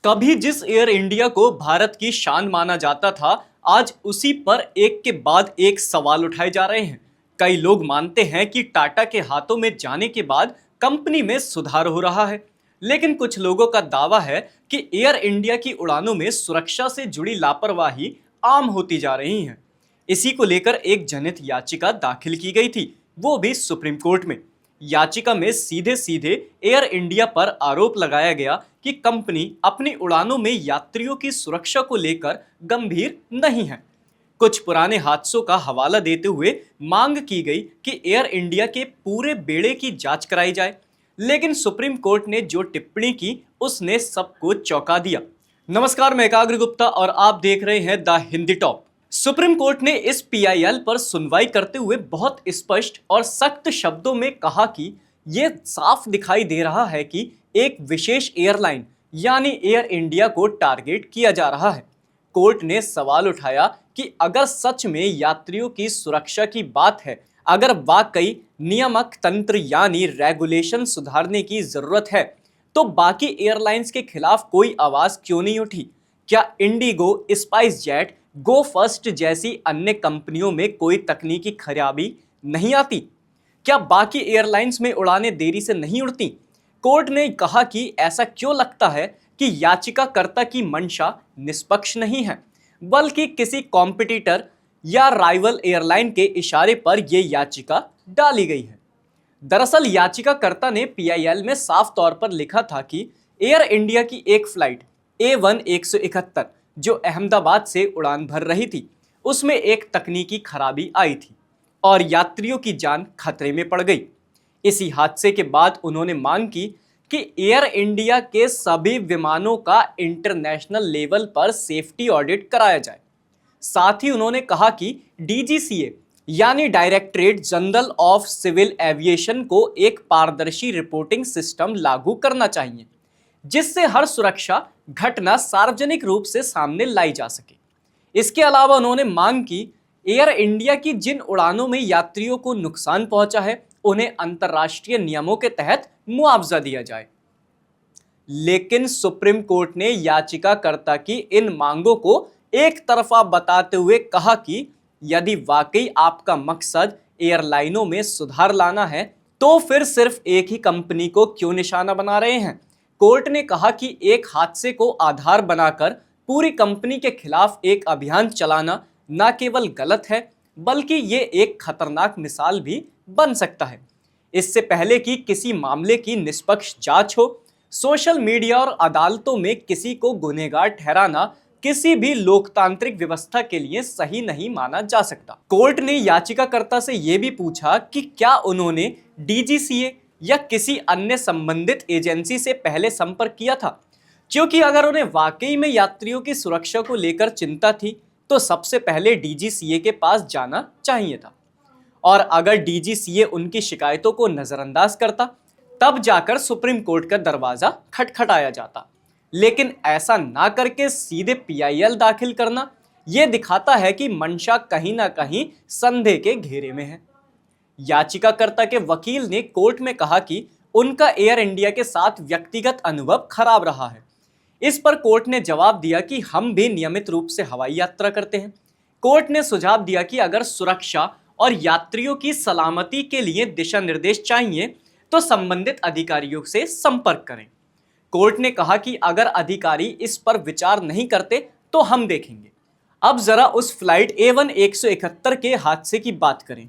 कभी जिस air India को भारत की शान माना जाता था, आज उसी पर एक के बाद एक सवाल उठाए जा रहे हैं। कई लोग मानते हैं कि टाटा के हाथों में जाने के बाद कंपनी में सुधार हो रहा है, लेकिन कुछ लोगों का दावा है कि एयर इंडिया की उड़ानों में सुरक्षा से जुड़ी लापरवाही आम होती जा रही है। इसी को लेकर एक जनहित याचिका दाखिल की गई थी, वो भी सुप्रीम कोर्ट में। याचिका में सीधे सीधे एयर इंडिया पर आरोप लगाया गया कि कंपनी अपनी उड़ानों में यात्रियों की सुरक्षा को लेकर गंभीर नहीं है। कुछ पुराने हादसों का हवाला देते हुए मांग की गई कि एयर इंडिया के पूरे बेड़े की जांच कराई जाए, लेकिन सुप्रीम कोर्ट ने जो टिप्पणी की उसने सबको चौंका दिया। नमस्कार, मैं एकाग्र गुप्ता और आप देख रहे हैं the Hindi top. Supreme court ने इस पीआईएल पर सुनवाई करते हुए बहुत स्पष्ट और सख्त शब्दों में कहा कि यह साफ दिखाई दे रहा है कि एक विशेष एयरलाइन यानी एयर इंडिया को टारगेट किया जा रहा है। कोर्ट ने सवाल उठाया कि अगर सच में यात्रियों की सुरक्षा की बात है, अगर वाकई नियामक तंत्र यानी रेगुलेशन सुधारने की जरूरत है, तो बाकी एयरलाइंस के खिलाफ कोई आवाज क्यों नहीं उठी? क्या इंडिगो, स्पाइस जेट, गो फर्स्ट जैसी अन्य कंपनियों में कोई तकनीकी खराबी नहीं आती? क्या बाकी एयरलाइंस में उड़ानें देरी से नहीं उड़ती? कोर्ट ने कहा कि ऐसा क्यों लगता है कि याचिकाकर्ता की मंशा निष्पक्ष नहीं है, बल्कि किसी कॉम्पिटिटर या राइवल एयरलाइन के इशारे पर यह याचिका डाली गई है। दरअसल याचिकाकर्ता ने पीआईएल में साफ तौर पर लिखा था कि एयर इंडिया की एक फ्लाइट A171 जो अहमदाबाद से उड़ान भर रही थी, उसमें एक तकनीकी खराबी आई थी और यात्रियों की जान खतरे में पड़ गई। इसी हादसे के बाद उन्होंने मांग की कि एयर इंडिया के सभी विमानों का इंटरनेशनल लेवल पर सेफ्टी ऑडिट कराया जाए। साथ ही उन्होंने कहा कि डीजीसीए यानी directorate general of civil aviation को एक पारदर्शी रिपोर्टिंग सिस्टम लागू करना चाहिए, जिससे हर सुरक्षा घटना सार्वजनिक रूप से सामने लाई जा सके। इसके अलावा उन्होंने मांग की एयर इंडिया की जिन उड़ानों में यात्रियों को नुकसान पहुंचा है, उन्हें अंतर्राष्ट्रीय नियमों के तहत मुआवजा दिया जाए। लेकिन सुप्रीम कोर्ट ने याचिकाकर्ता की इन मांगों को एक तरफा बताते हुए कहा कि यदि वाकई आपका मकसद एयरलाइनों में सुधार लाना है, तो फिर सिर्फ एक ही कंपनी को क्यों निशाना बना रहे हैं? कोर्ट ने कहा कि एक हादसे को आधार बनाकर पूरी कंपनी के खिलाफ एक अभियान चलाना न केवल गलत है, बल्कि ये एक खतरनाक मिसाल भी बन सकता है। इससे पहले कि किसी मामले की निष्पक्ष जांच हो, सोशल मीडिया और अदालतों में किसी को गुनहगार ठहराना किसी भी लोकतांत्रिक व्यवस्था के लिए सही नहीं माना जा सकता। कोर्ट ने याचिकाकर्ता से यह भी पूछा कि क्या उन्होंने डीजीसीए या किसी अन्य संबंधित एजेंसी से पहले संपर्क किया था, क्योंकि अगर उन्हें वाकई में यात्रियों की सुरक्षा को लेकर चिंता थी तो सबसे पहले डीजीसीए के पास जाना चाहिए था, और अगर डीजीसीए उनकी शिकायतों को नजरअंदाज करता तब जाकर सुप्रीम कोर्ट का दरवाजा खटखटाया जाता। लेकिन ऐसा ना करके सीधे पीआईएल दाखिल करना यह दिखाता है कि मंशा कहीं ना कहीं संदेह के घेरे में है। याचिकाकर्ता के वकील ने कोर्ट में कहा कि उनका एयर इंडिया के साथ व्यक्तिगत अनुभव खराब रहा है। इस पर कोर्ट ने जवाब दिया कि हम भी नियमित रूप से हवाई यात्रा करते हैं। कोर्ट ने सुझाव दिया कि अगर सुरक्षा और यात्रियों की सलामती के लिए दिशा निर्देश चाहिए तो संबंधित अधिकारियों से संपर्क करें। कोर्ट ने कहा कि अगर अधिकारी इस पर विचार नहीं करते तो हम देखेंगे। अब जरा उस फ्लाइट A171 के हादसे की बात करें।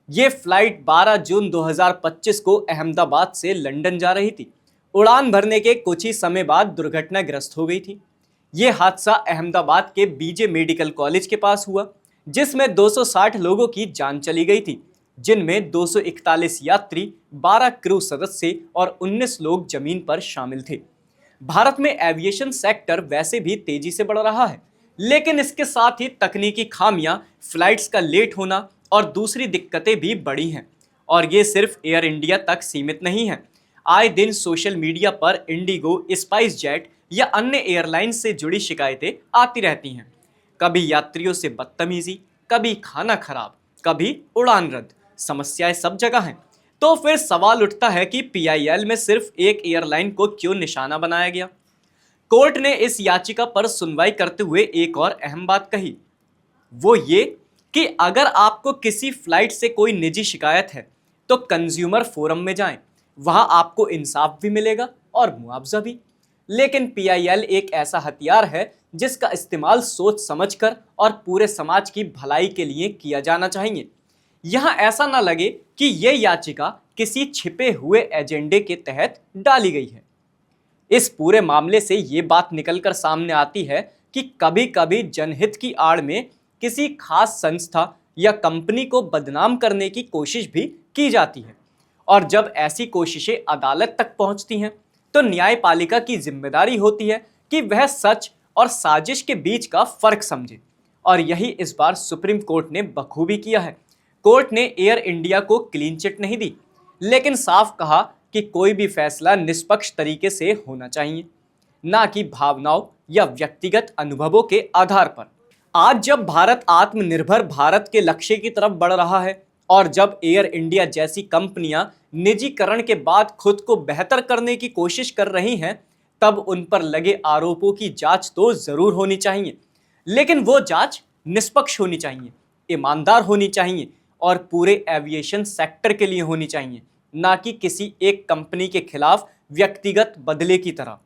यह फ्लाइट 12 जून 2025 को अहमदाबाद से लंदन जा रही थी। उड़ान भरने के कुछ ही समय बाद दुर्घटनाग्रस्त हो गई थी। यह हादसा अहमदाबाद के बीजे मेडिकल कॉलेज के पास हुआ, जिसमें 260 लोगों की जान चली गई थी, जिनमें 241 यात्री, 12 क्रू सदस्य और 19 लोग जमीन पर शामिल थे। भारत में एविएशन सेक्टर वैसे भी तेजी से बढ़ रहा है, लेकिन इसके साथ ही तकनीकी खामियां, फ्लाइट्स का लेट होना और दूसरी दिक्कतें भी बढ़ी हैं। और ये सिर्फ एयर इंडिया तक सीमित नहीं है। आए दिन सोशल मीडिया पर इंडिगो, स्पाइस जेट या अन्य एयरलाइन से जुड़ी शिकायतें आती रहती हैं। कभी यात्रियों से बदतमीजी, कभी खाना खराब, कभी उड़ान रद्द। समस्याएं सब जगह हैं। तो फिर सवाल उठता है कि पीआईएल में सिर्फ एक एयरलाइन को क्यों निशाना बनाया गया? कोर्ट ने इस याचिका पर सुनवाई करते हुए एक और अहम बात कही, वो ये कि अगर आपको किसी फ्लाइट से कोई निजी शिकायत है तो कंज्यूमर फोरम में जाएं, वहां आपको इंसाफ भी मिलेगा और मुआवजा भी। लेकिन पीआईएल एक ऐसा हथियार है जिसका इस्तेमाल सोच समझकर और पूरे समाज की भलाई के लिए किया जाना चाहिए। यहां ऐसा ना लगे कि यह याचिका किसी छिपे हुए एजेंडे के तहत डाली गई है। इस पूरे मामले से ये बात निकलकर सामने आती है कि कभी कभी जनहित की आड़ में किसी खास संस्था या कंपनी को बदनाम करने की कोशिश भी की जाती है, और जब ऐसी कोशिशें अदालत तक पहुंचती हैं तो न्यायपालिका की जिम्मेदारी होती है कि वह सच और साजिश के बीच का फर्क समझे, और यही इस बार सुप्रीम कोर्ट ने बखूबी किया है। कोर्ट ने एयर इंडिया को क्लीन चिट नहीं दी, लेकिन साफ कहा कि कोई भी फैसला निष्पक्ष तरीके से होना चाहिए, ना कि भावनाओं या व्यक्तिगत अनुभवों के आधार पर। आज जब भारत आत्मनिर्भर भारत के लक्ष्य की तरफ बढ़ रहा है और जब एयर इंडिया जैसी कंपनियां निजीकरण के बाद खुद को बेहतर करने की कोशिश कर रही हैं, तब उन पर लगे आरोपों की जांच तो जरूर होनी चाहिए, लेकिन वो जांच निष्पक्ष होनी चाहिए, ईमानदार होनी चाहिए और पूरे एविएशन सेक्टर के लिए होनी चाहिए, ना कि किसी एक कंपनी के खिलाफ व्यक्तिगत बदले की तरह।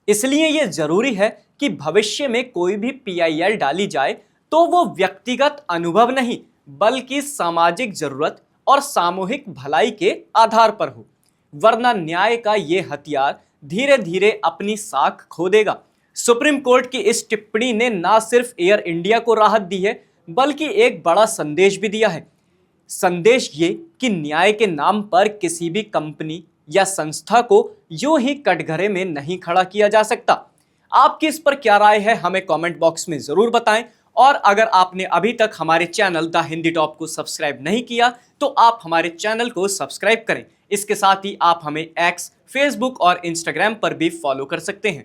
इसलिए यह जरूरी है कि भविष्य में कोई भी पीआईएल डाली जाए तो वो व्यक्तिगत अनुभव नहीं बल्कि सामाजिक जरूरत और सामूहिक भलाई के आधार पर हो, वरना न्याय का ये हथियार धीरे धीरे अपनी साख खो देगा। सुप्रीम कोर्ट की इस टिप्पणी ने न सिर्फ एयर इंडिया को राहत दी है बल्कि एक बड़ा संदेश भी दिया है। संदेश ये कि न्याय के नाम पर किसी भी कंपनी या संस्था को यूं ही कटघरे में नहीं खड़ा किया जा सकता। आपकी इस पर क्या राय है, हमें कमेंट बॉक्स में जरूर बताएं। और अगर आपने अभी तक हमारे चैनल द हिंदी टॉप को सब्सक्राइब नहीं किया तो आप हमारे चैनल को सब्सक्राइब करें। इसके साथ ही आप हमें एक्स, फेसबुक और इंस्टाग्राम पर भी फॉलो कर सकते हैं।